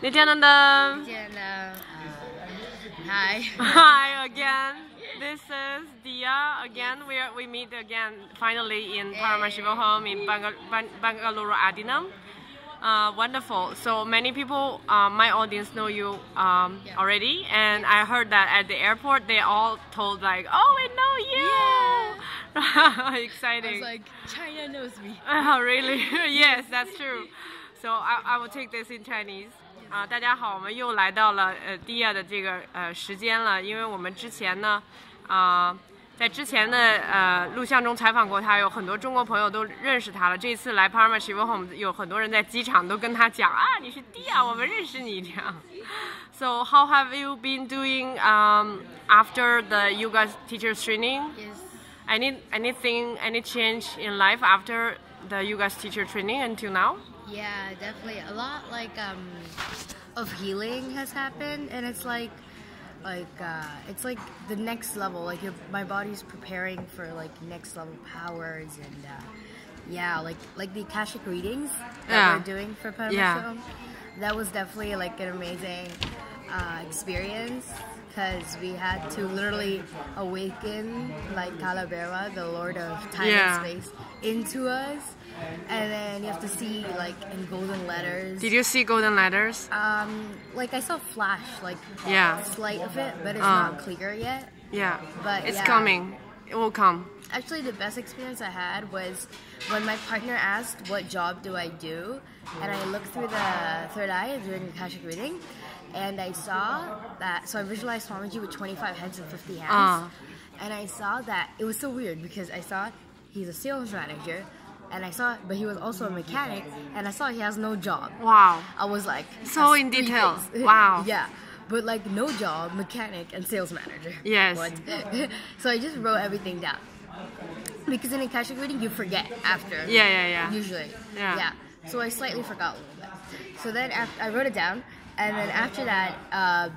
Nityananda. Hi. Hi again. This is Diya again. We meet again finally in Paramashivoham in Bangalore Adinam. Wonderful. So many people, my audience know you already, and I heard that at the airport they all told like, "Oh, we know you." Yeah. Exciting. I was like, China knows me. Oh, really? Yes, that's true. So I will take this in Chinese. 大家好，我们又来到了Diya 的这个时间了，因为我们之前呢在之前的录像中采访过他，有很多中国朋友都认识他了。这次来 Paramashivoham 有很多人在机场都跟他讲啊，你是Diya，我们认识你这样。So how have you been doing after the yoga teacher's training? Yes. Any change in life after the yoga teacher training until now? Yeah, definitely. A lot of healing has happened, and it's like the next level. Like my body's preparing for like next level powers, and yeah, like the Akashic readings that we're doing for Paramashivoham. That was definitely like an amazing experience, because we had to literally awaken like Kailaasa, the Lord of Time and Space, into us. And then you have to see like in golden letters. Did you see golden letters? Like I saw flash, like slight of it, but it's not clear yet. Yeah, but it's coming. It will come. Actually, the best experience I had was when my partner asked, "What job do I do?" And I looked through the third eye during the Akashic reading, and I saw that. So I visualized Swamiji with 25 heads and 50 hands, and I saw that it was so weird because I saw he's a sales manager. And I saw, but he was also a mechanic, and I saw he has no job. Wow. I was like, so in detail. Wow. Yeah, but like no job, mechanic, and sales manager. Yes. What? So I just wrote everything down. Because in a Akashic reading, you forget after. Yeah. Usually. Yeah. So I slightly forgot a little bit. So then I wrote it down, and then after that,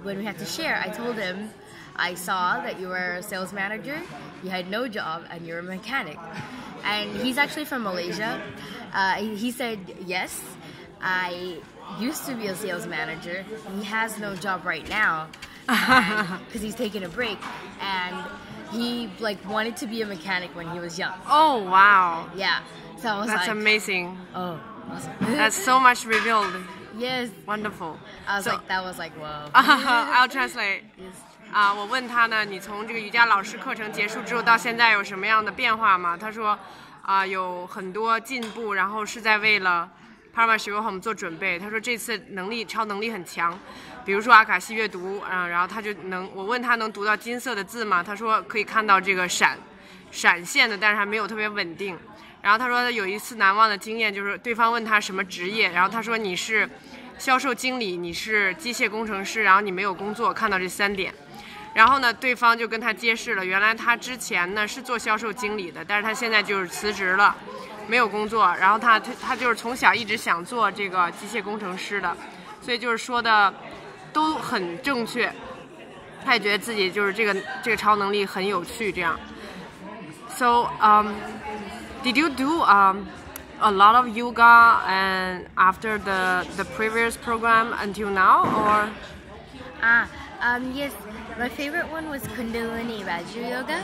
when we had to share, I told him, I saw that you were a sales manager, you had no job, and you're a mechanic. And he's actually from Malaysia. He said, yes, I used to be a sales manager. He has no job right now because he's taking a break. And he like wanted to be a mechanic when he was young. Oh, wow. Yeah. So I was That's amazing. Oh, awesome. That's so much revealed. Yes. Wonderful. I was that was like, whoa. I'll translate. Yes. 我问他呢，你从这个瑜伽老师课程结束之后到现在有什么样的变化吗？他说，有很多进步，然后是在为了 Paramashivoham 做准备。他说这次超能力很强，比如说阿卡西阅读，然后他就我问他能读到金色的字吗？他说可以看到这个闪现的，但是还没有特别稳定。然后他说有一次难忘的经验就是对方问他什么职业，然后他说你是销售经理，你是机械工程师，然后你没有工作，看到这3点。然后呢，对方就跟他揭示了，原来他之前呢是做销售经理的，但是他现在就是辞职了，没有工作。然后他就是从小一直想做这个机械工程师的，所以就是说的都很正确。他也觉得自己就是这个超能力很有趣，这样。So, did you do a lot of yoga and after the previous program until now, or? Yes. My favorite one was Kundalini Raju Yoga.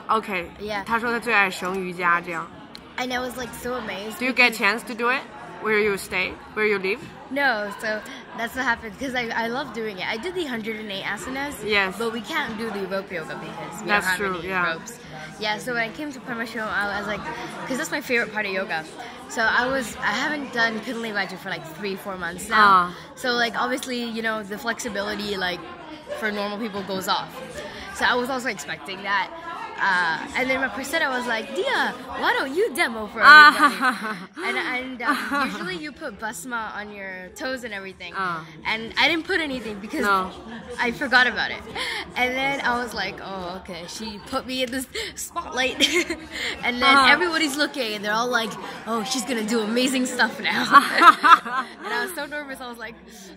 Okay. Yeah. 他说他最爱绳瑜伽这样。And I was like so amazed. Do you get a chance to do it? Where you stay? Where you live? No, so that's what happened because I love doing it. I did the 108 asanas. Yes. But we can't do the rope yoga because we That's don't have true, any ropes. Yeah, so when I came to Paramashivoham, I was like, because that's my favorite part of yoga. So I haven't done Kundalini Raju for like 3-4 months now. So like obviously, you know, the flexibility like for normal people goes off. So I was also expecting that. And then my presenter was like, Diya, why don't you demo for everybody? And usually you put basma on your toes and everything. And I didn't put anything because I forgot about it. And then I was like, oh, okay. She put me in this spotlight. And then everybody's looking and they're all like, oh, she's going to do amazing stuff now. And I was so nervous. I was like,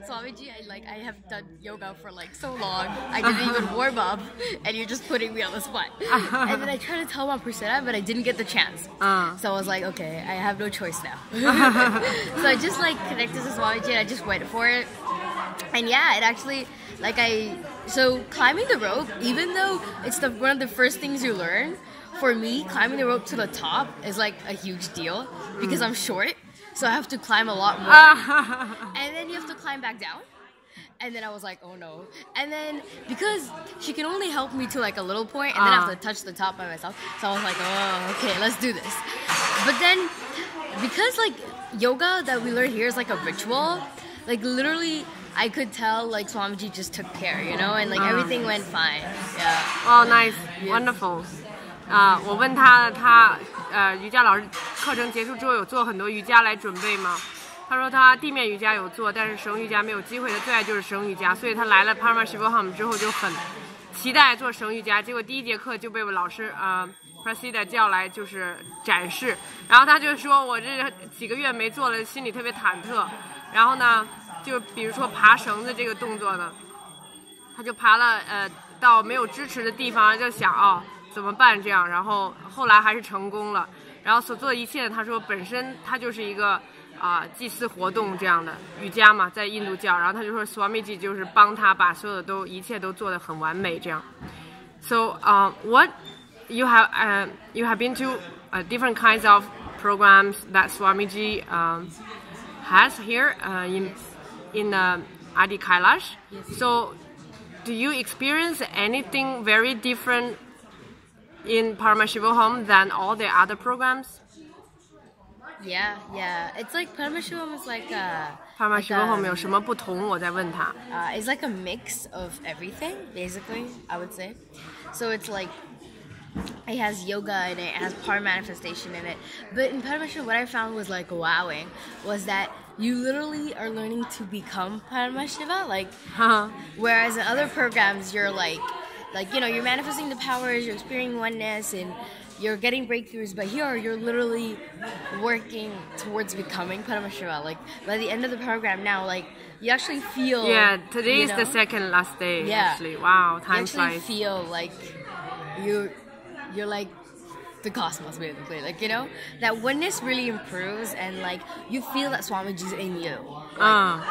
Swamiji, I have done yoga for like so long. I didn't even warm up and you're just putting me on the spot. And then I tried to tell Mom Priscilla, but I didn't get the chance. So I was like, okay, I have no choice now. So I just like connected to Swamiji and I just went for it. And yeah, it actually, like so climbing the rope, even though it's one of the first things you learn, for me, climbing the rope to the top is like a huge deal because I'm short. So I have to climb a lot more. And then you have to climb back down. And then I was like, oh no. And then because she can only help me to like a little point, and then I have to touch the top by myself. So I was like, oh, okay, let's do this. But then because like yoga that we learn here is like a ritual, like literally I could tell like Swamiji just took care, you know, and like everything went fine. Yeah. Oh, nice, wonderful. 我问他瑜伽老师课程结束之后有做很多瑜伽来准备吗？他说他地面瑜伽有做，但是绳瑜伽没有机会，他最爱就是绳瑜伽，所以他来了 Paramashivoham 之后就很期待做绳瑜伽。结果第一节课就被老师Prasida 叫来就是展示，然后他就说我这几个月没做了，心里特别忐忑。然后呢，就比如说爬绳子这个动作呢，他就爬了到没有支持的地方，就想怎么办这样，然后后来还是成功了。然后所做的一切，他说本身他就是一个祭祀活动这样的瑜伽嘛，在印度教。然后他就说 Swamiji 就是帮他把所有的一切都做得很完美这样。So what you have been to different kinds of programs that Swamiji has here in Adi Kailaasa. Yes. So do you experience anything very different in Paramashivoham than all the other programs? Yeah. It's like Paramashivoham is like Paramashivoham 有什么不同？我在问他。It's like a mix of everything, basically, I would say. So it's like it has yoga in it, it has power manifestation in it. But in Paramashiva, what I found was like wowing was that you literally are learning to become Paramashiva. Like, whereas in other programs, you're like you know, you're manifesting the powers, you're experiencing oneness, and you're getting breakthroughs. But here, you're literally working towards becoming Paramashiva. Like by the end of the program now, like you actually feel. Yeah, today is the second last day. Yeah. Actually, wow, time you actually flies. Feel like you're like the cosmos, basically. Like, you know, that oneness really improves, and like you feel that Swamiji's in you. Wow,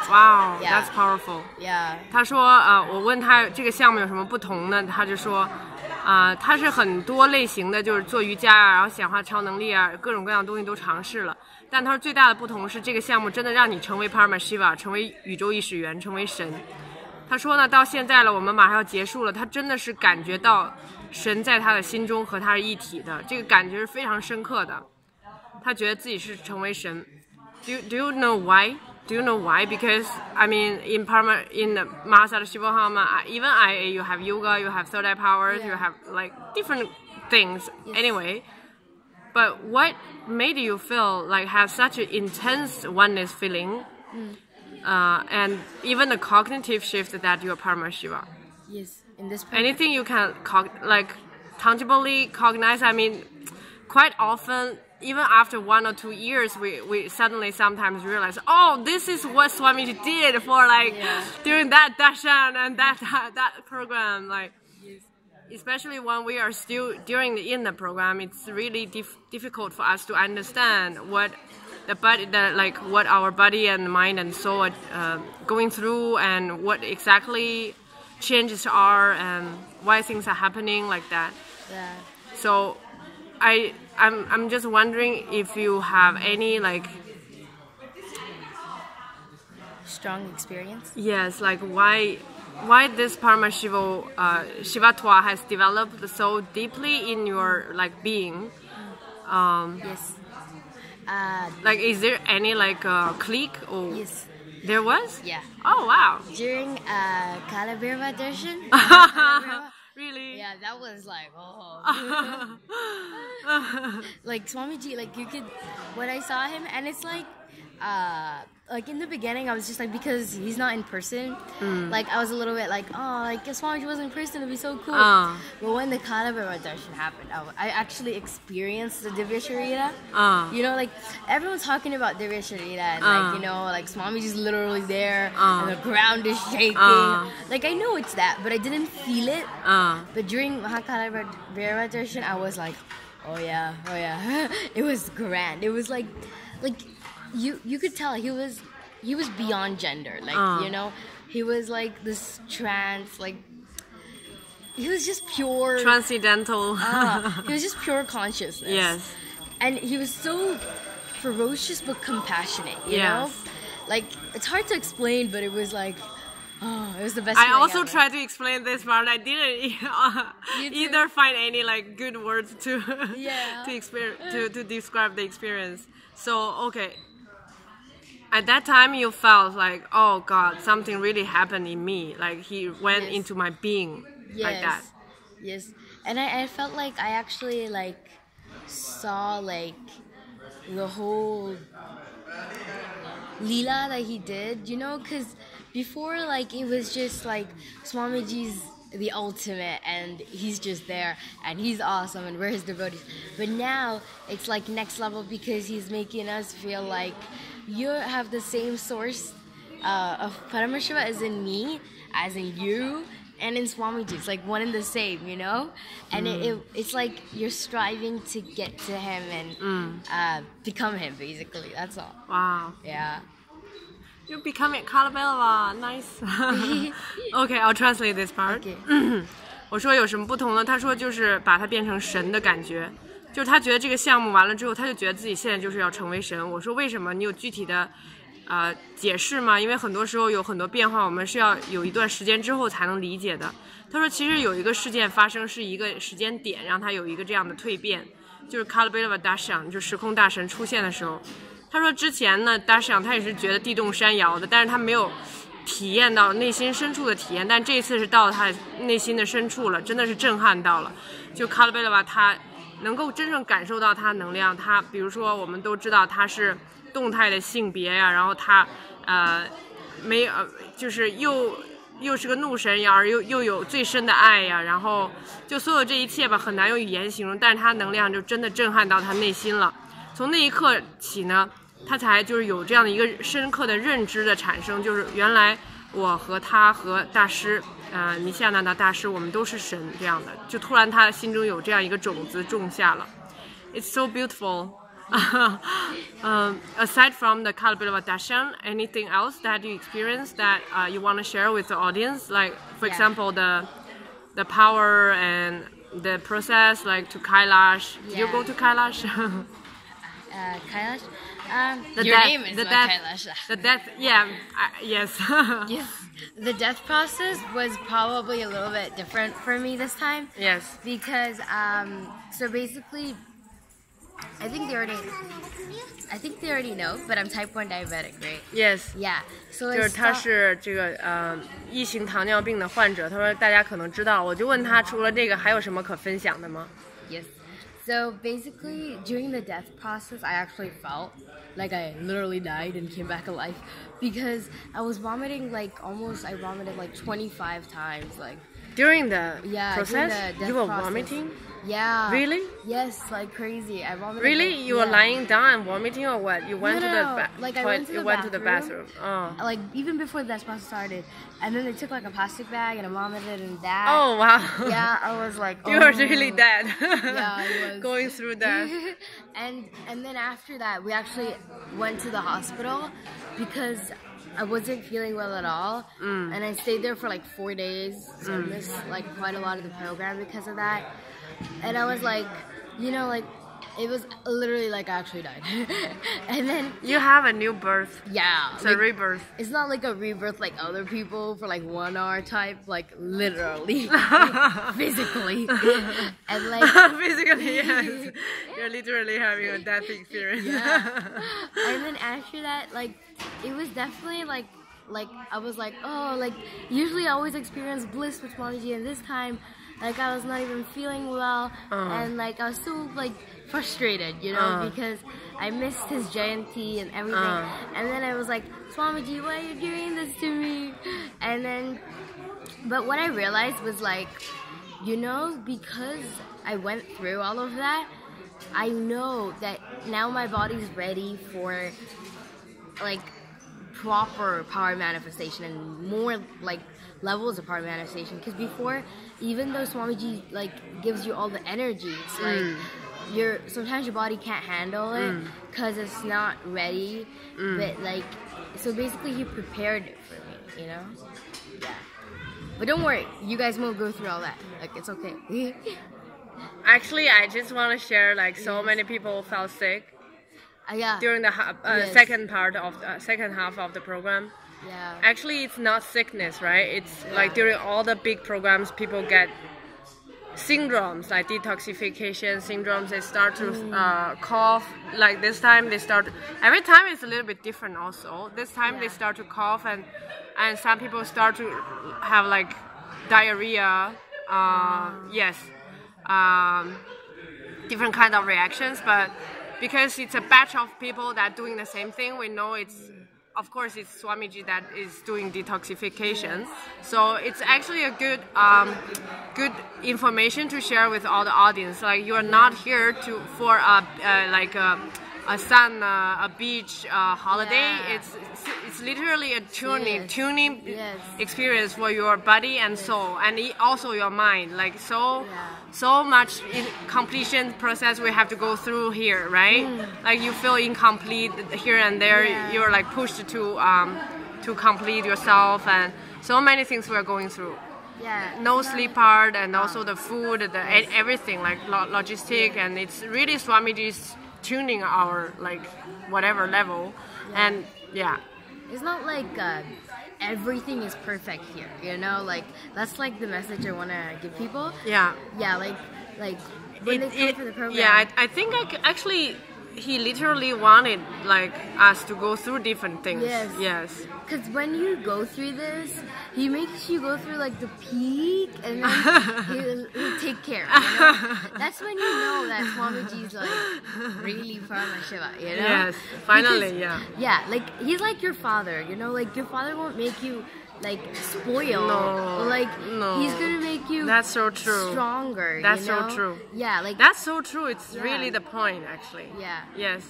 Yeah. that's powerful. Yeah. 他说我问他这个项目有什么不同呢？他就说他是很多类型的，就是做瑜伽然后显化超能力各种各样的东西都尝试了。但他说最大的不同是这个项目真的让你成为 Paramashiva， 成为宇宙意识源，成为神。他说呢，到现在了，我们马上要结束了，他真的是感觉到神在他的心中和他是一体的，这个感觉是非常深刻的。他觉得自己是成为神。Do you know why? Do you know why? Because I mean, in Paramashivoham, even you have yoga, you have third eye powers, you have like different things. Yes. Anyway, but what made you feel like have such an intense oneness feeling, and even the cognitive shift that you're Paramashiva? Yes, in this program. Anything you can tangibly cognize? I mean, quite often, even after 1 or 2 years, we suddenly sometimes realize, oh, this is what Swamiji did for during that darshan and that program. Like, especially when we are still in the program, it's really difficult for us to understand what what our body and mind and soul are going through, and what exactly changes are and why things are happening like that. Yeah. So I'm just wondering if you have any strong experience. Yes, like why this Paramashivoham has developed so deeply in your being. Yes. Is there any click or? Yes. There was? Yeah. Oh wow. During Kailaasa darshan. Really? Yeah, that was like Swamiji, like you could when I saw him, and it's like like in the beginning, I was just like, because he's not in person, like I was a little bit like, oh, like if Swamiji was in person, it'd be so cool. But when the Kailaasa darshan happened, I actually experienced the Divya Sharira. You know, like everyone's talking about Divya Sharira, and like, you know, like Swamiji's literally there, and the ground is shaking. Like I know it's that, but I didn't feel it. But during Kailaasa darshan, I was like, oh yeah. It was grand. It was like you could tell he was beyond gender, like you know, he was like this trance, like he was just pure transcendental. He was just pure consciousness. Yes. And he was so ferocious but compassionate, you know, like it's hard to explain, but it was like, oh, it was the best. I also tried to explain this part. I didn't either find any like good words to to describe the experience. So okay, at that time you felt like, oh God, something really happened in me. Like he went into my being like that. Yes, and I felt like I actually like saw like the whole Leela that he did, you know, because before, like, it was just like Swamiji's the ultimate and he's just there and he's awesome and we're his devotees. But now it's like next level because he's making us feel like you have the same source of Paramashiva as in me, as in you, and in Swamiji. It's like one and the same, you know? And it's like you're striving to get to him and become him, basically. That's all. Wow. Yeah. You're becoming Kailaasa. Nice. Okay, I'll translate this part. Okay. 我说有什么不同呢？他说就是把它变成神的感觉，就是他觉得这个项目完了之后，他就觉得自己现在就是要成为神。我说为什么？你有具体的解释吗？因为很多时候有很多变化，我们是要有一段时间之后才能理解的。他说其实有一个事件发生是一个时间点，让他有一个这样的蜕变，就是 Kailaasa darshan 就时空大神出现的时候。他说之前呢 darshan 他也是觉得地动山摇的，但是他没有体验到内心深处的体验，但这一次是到了他内心的深处了，真的是震撼到了。就 Kailaasa 他能够真正感受到他能量，他比如说我们都知道他是动态的性别呀，然后他就是又是个怒神呀，而又有最深的爱呀，然后就所有这一切吧，很难用语言形容，但是他能量就真的震撼到他内心了。从那一刻起呢，他才就是有这样的一个深刻的认知的产生，就是原来我和他和大师尼夏那达大师，我们都是神这样的，就突然他心中有这样一个种子种下了。It's so beautiful. Aside from the Kailaasa darshan, anything else that you experienced that you want to share with the audience? Like, for example, the power and the process, like to Kailash. Did you go to Kailash? Kailash? Name is Kailash. The death, yes. Yes. The death process was probably a little bit different for me this time. Yes. Because, so basically, I think they already know, but I'm type 1 diabetic, right? Yes. Yeah. So 就是他是这个一型糖尿病的患者，他说大家可能知道，我就问他除了这个还有什么可分享的吗？ Yes. So basically, during the death process, I actually felt like I literally died and came back alive because I was vomiting I vomited like 25 times, like. During the process, during the death you were process. vomiting? Yeah. Really? Yes, like crazy. I vomited. Really? You were lying down and vomiting, or what? You went to the bathroom. Oh. Like even before the death process started, and then they took like a plastic bag and I vomited in that. Oh wow. Yeah, I was like, you were really dead. Yeah, I was going through that. and then after that, we actually went to the hospital because I wasn't feeling well at all, and I stayed there for like 4 days, so I missed like quite a lot of the program because of that. And I was like, you know, like it was literally like I actually died. And then you have a new birth. Yeah, it's like, a rebirth. It's not like a rebirth like other people for like 1 hour type, like literally, physically, and like physically, yes, you're literally having a death experience. Yeah. And then after that, like it was definitely like I was like, oh, like usually I always experience bliss with Swamiji, and this time like I was not even feeling well, and like I was so like frustrated, you know, because I missed his Jayanti and everything. And then I was like, Swamiji, why are you doing this to me? And then, but what I realized was like, you know, because I went through all of that, I know that now my body's ready for like proper power manifestation and more like levels of power manifestation. Because before, even though Swamiji like gives you all the energy, it's like sometimes your body can't handle it because it's not ready. But like, so basically he prepared it for me, you know. Yeah. But don't worry, you guys won't go through all that. Like, it's okay. Actually, I just want to share, like, so many people felt sick during the second half of the program. Yeah. Actually, it's not sickness, right? It's like during all the big programs, people get syndromes, like detoxification syndromes. They start to cough. Like this time, they start. Every time it's a little bit different. Also, this time they start to cough, and some people start to have like diarrhea. Yes, different kind of reactions. But because it's a batch of people that doing the same thing, we know it's. Of course, it's Swamiji that is doing detoxification, so it's actually a good information to share with all the audience. Like, you are not here for a sun, a beach holiday. It's literally a tuning experience for your body and soul, and also your mind. Like so much in completion process we have to go through here, right? Like you feel incomplete here and there. You're like pushed to complete yourself, and so many things we're going through. No sleep part, and also the food, everything, like logistic, and it's really Swamiji's tuning our like whatever level, and it's not like everything is perfect here, you know, like that's like the message I want to give people. Like when they come for the program. I think actually he literally wanted like us to go through different things. Yes. Because when you go through this, he makes you go through like the peak, and then he'll take care. You know? That's when you know that Swamiji's like really Paramashiva, you know? Yes, finally, because, like he's like your father, you know, like your father won't make you like spoil. He's gonna make you. That's so true. Stronger. That's you know? so true. Like that's so true. It's really the point, actually. Yes.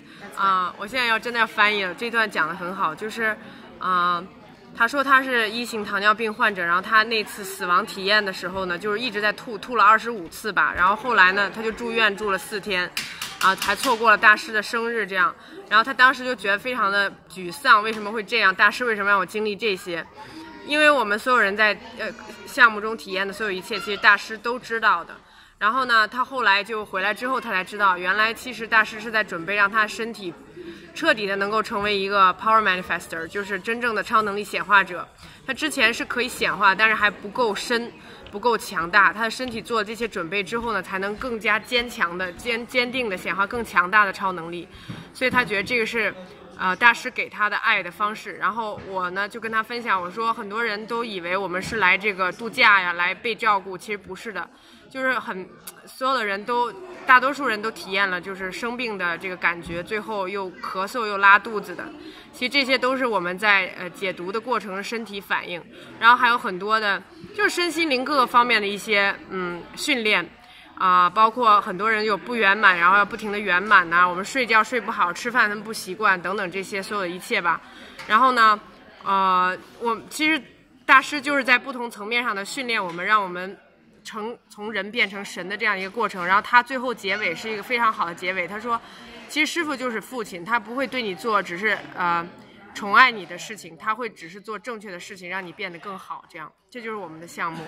我现在真的要翻译了。这段讲得很好，就是他说他是1型糖尿病患者，然后他那次死亡体验的时候呢，就是一直在吐了25次吧，然后后来呢，他就住院住了4天，还错过了大师的生日这样，然后他当时就觉得非常的沮丧，为什么会这样？大师为什么让我经历这些？因为我们所有人在项目中体验的所有一切，其实大师都知道的。然后呢，他后来就回来之后，他才知道，原来其实大师是在准备让他身体彻底的能够成为一个 power manifester， 就是真正的超能力显化者。他之前是可以显化，但是还不够深，不够强大。他的身体做了这些准备之后呢，才能更加坚强的、坚定的显化更强大的超能力。所以他觉得这个是大师给他的爱的方式。然后我呢就跟他分享，我说很多人都以为我们是来这个度假呀，来被照顾，其实不是的，就是所有的人都，大多数人都体验了就是生病的这个感觉，最后又咳嗽又拉肚子的。其实这些都是我们在解读的过程身体反应，然后还有很多的就是身心灵各个方面的一些训练。包括很多人有不圆满，然后要不停的圆满呐，我们睡觉睡不好，吃饭他们不习惯等等这些所有的一切吧。然后呢，其实大师就是在不同层面上的训练我们，让我们从人变成神的这样一个过程。然后他最后结尾是一个非常好的结尾，他说，其实师父就是父亲，他不会对你做只是宠爱你的事情，他会只是做正确的事情，让你变得更好。这样，这就是我们的项目。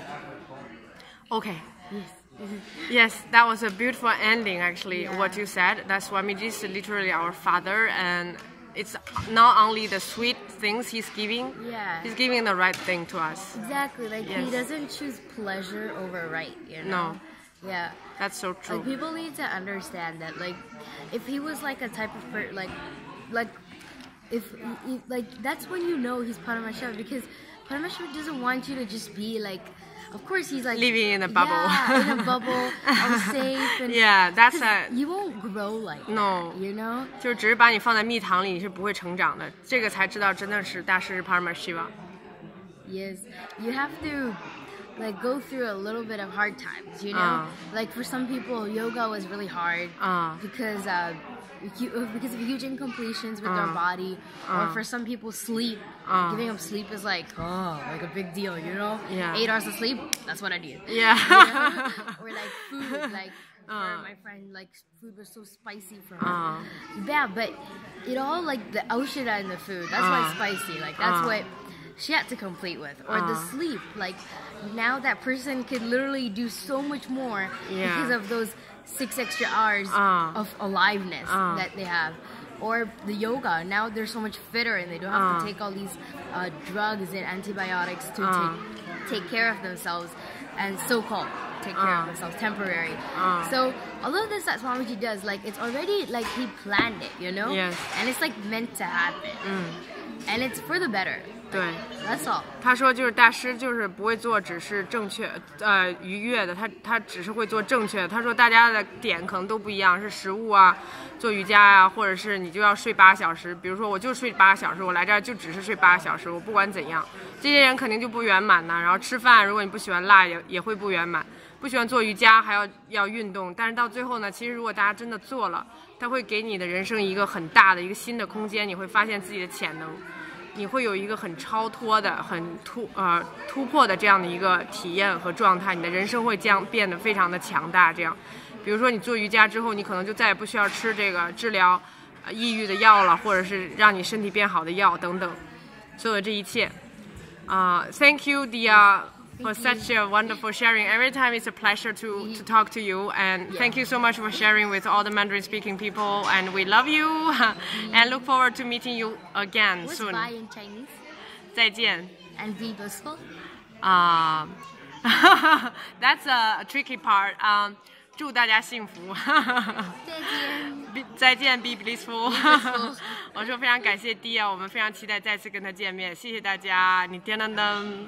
Yes, that was a beautiful ending, actually, what you said. That Swamiji is literally our father, and it's not only the sweet things he's giving, he's giving the right thing to us. Like he doesn't choose pleasure over right, you know? No. That's so true. Like, people need to understand that, like, if he was like a type of person, like if like that's when you know he's Paramashiva, because Paramashiva doesn't want you to just be like, of course he's like living in a bubble. Yeah, in a bubble, all safe. And, yeah, that's you won't grow like no, that, you know. 就是只是把你放在蜜糖里，你是不会成长的。这个才知道真的是大师 Paramashiva。 Yes, you have to like go through a little bit of hard times, you know. Like for some people, yoga was really hard because of huge incompletions with their body, or for some people, sleep. Giving up sleep is like a big deal, you know. 8 hours of sleep, that's what I need. Yeah. You know? Or like food, like for my friend, like food was so spicy for her. Yeah, but it all like the aushida in the food. That's why it's spicy. Like that's what she had to complete with, or the sleep. Like now that person could literally do so much more because of those 6 extra hours of aliveness that they have. Or the yoga, now they're so much fitter and they don't have to take all these drugs and antibiotics to take care of themselves, and so-called take care of themselves, temporary. So all of this that Swamiji does, like it's already like he planned it, you know. Yes. And it's like meant to happen. And it's for the better. 对 That's all. 他说就是大师就是不会做只是正确愉悦的，他只是会做正确的。他说大家的点可能都不一样，是食物啊，做瑜伽啊，或者是你就要睡8小时。比如说我就睡8小时，我来这儿就只是睡8小时，我不管怎样，这些人肯定就不圆满呢。然后吃饭，如果你不喜欢辣也会不圆满，不喜欢做瑜伽还要运动。但是到最后呢，其实如果大家真的做了，他会给你的人生一个很大的一个新的空间，你会发现自己的潜能。你会有一个很超脱的、很突破的这样的一个体验和状态，你的人生会变得非常的强大。这样，比如说你做瑜伽之后，你可能就再也不需要吃这个治疗抑郁的药了，或者是让你身体变好的药等等，所有这一切。Thank you, Diya, for such a wonderful sharing. Every time it's a pleasure to talk to you, and thank you so much for sharing with all the Mandarin speaking people, and we love you and look forward to meeting you again What's soon. bye in Chinese? 再见 And be blissful? That's a tricky part. 祝大家幸福再见 Be blissful 我说非常感谢 Diya， 我们非常期待再次跟他见面，谢谢大家，你点亮灯。